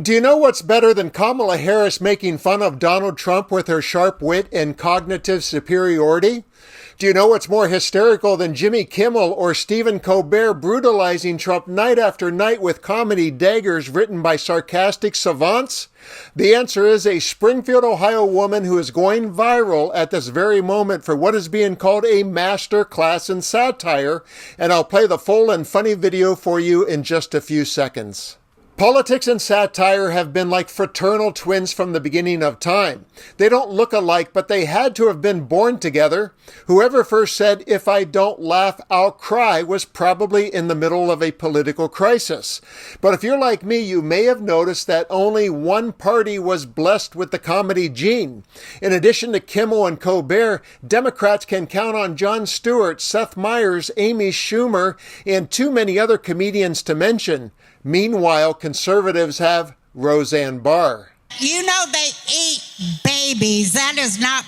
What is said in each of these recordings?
Do you know what's better than Kamala Harris making fun of Donald Trump with her sharp wit and cognitive superiority? Do you know what's more hysterical than Jimmy Kimmel or Stephen Colbert brutalizing Trump night after night with comedy daggers written by sarcastic savants? The answer is a Springfield, Ohio woman who is going viral at this very moment for what is being called a master class in satire, and I'll play the full and funny video for you in just a few seconds. Politics and satire have been like fraternal twins from the beginning of time. They don't look alike, but they had to have been born together. Whoever first said, "If I don't laugh, I'll cry," was probably in the middle of a political crisis. But if you're like me, you may have noticed that only one party was blessed with the comedy gene. In addition to Kimmel and Colbert, Democrats can count on Jon Stewart, Seth Meyers, Amy Schumer, and too many other comedians to mention. Meanwhile, conservatives have Roseanne Barr. You know they eat babies. That is not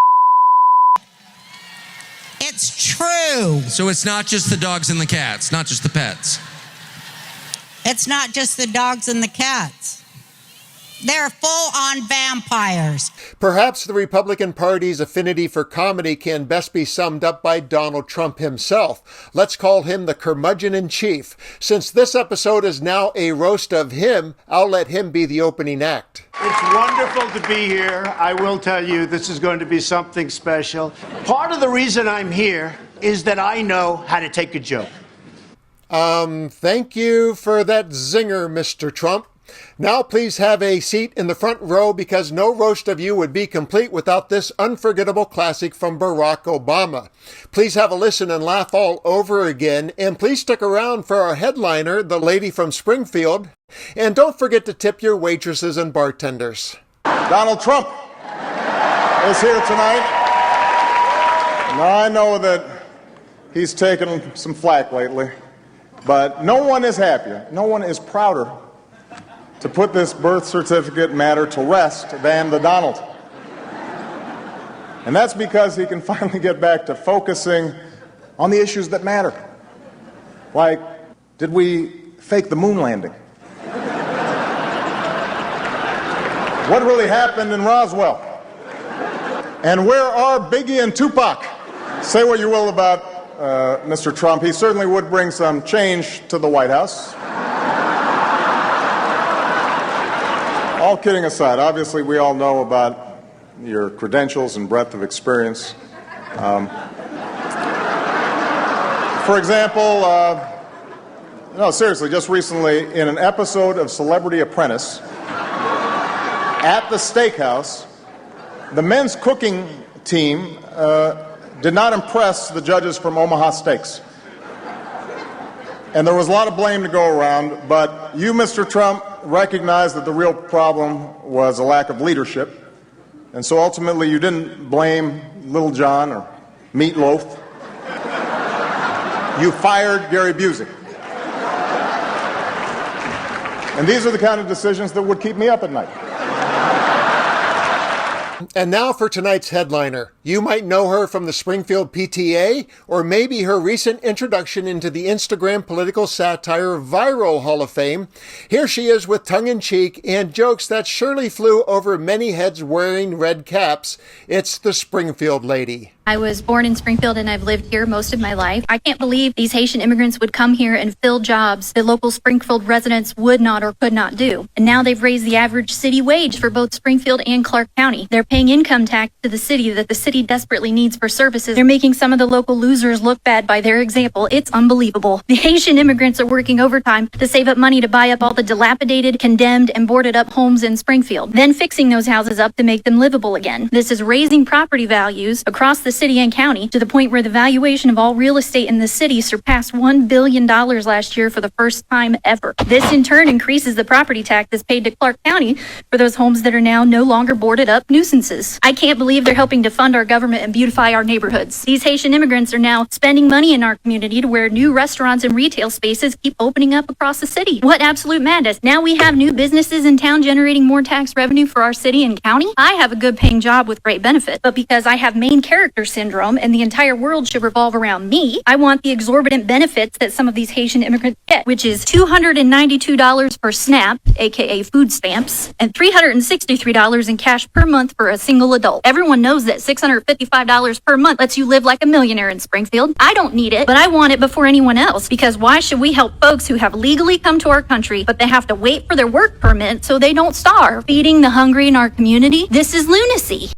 It's true. So it's not just the dogs and the cats, not just the pets. It's not just the dogs and the cats. They're full-on vampires. Perhaps the Republican Party's affinity for comedy can best be summed up by Donald Trump himself. Let's call him the curmudgeon-in-chief. Since this episode is now a roast of him, I'll let him be the opening act. It's wonderful to be here. I will tell you, this is going to be something special. Part of the reason I'm here is that I know how to take a joke. Thank you for that zinger, Mr. Trump. Now please have a seat in the front row because no roast of you would be complete without this unforgettable classic from Barack Obama. Please have a listen and laugh all over again, and please stick around for our headliner, the lady from Springfield. And don't forget to tip your waitresses and bartenders. Donald Trump is here tonight. Now I know that he's taken some flack lately, but no one is happier, no one is prouder to put this birth certificate matter to rest than the Donald. And that's because he can finally get back to focusing on the issues that matter. Like, did we fake the moon landing? What really happened in Roswell? And where are Biggie and Tupac? Say what you will about Mr. Trump. He certainly would bring some change to the White House. All kidding aside, obviously we all know about your credentials and breadth of experience. For example, no, seriously, just recently in an episode of Celebrity Apprentice at the steakhouse, the men's cooking team did not impress the judges from Omaha Steaks. And there was a lot of blame to go around, but you, Mr. Trump, recognized that the real problem was a lack of leadership. And so ultimately you didn't blame Little John or Meatloaf. You fired Gary Busey. And these are the kind of decisions that would keep me up at night. And now for tonight's headliner. You might know her from the Springfield PTA, or maybe her recent introduction into the Instagram political satire Viral Hall of Fame. Here she is with tongue-in-cheek and jokes that surely flew over many heads wearing red caps. It's the Springfield lady. I was born in Springfield and I've lived here most of my life. I can't believe these Haitian immigrants would come here and fill jobs that local Springfield residents would not or could not do. And now they've raised the average city wage for both Springfield and Clark County. They're paying income tax to the city that the city desperately needs for services. They're making some of the local losers look bad by their example. It's unbelievable. The Haitian immigrants are working overtime to save up money to buy up all the dilapidated, condemned, and boarded up homes in Springfield, then fixing those houses up to make them livable again. This is raising property values across the city and county to the point where the valuation of all real estate in the city surpassed $1 billion last year for the first time ever. This in turn increases the property taxes paid to Clark County for those homes that are now no longer boarded up nuisances. I can't believe they're helping to fund our government and beautify our neighborhoods. These Haitian immigrants are now spending money in our community to where new restaurants and retail spaces keep opening up across the city. What absolute madness. Now we have new businesses in town generating more tax revenue for our city and county. I have a good paying job with great benefits, but because I have main characters syndrome and the entire world should revolve around me. I want the exorbitant benefits that some of these Haitian immigrants get, which is $292 for SNAP, aka food stamps, and $363 in cash per month for a single adult. Everyone knows that $655 per month lets you live like a millionaire in Springfield. I don't need it, but I want it before anyone else, because why should we help folks who have legally come to our country, but they have to wait for their work permit so they don't starve? Feeding the hungry in our community? This is lunacy.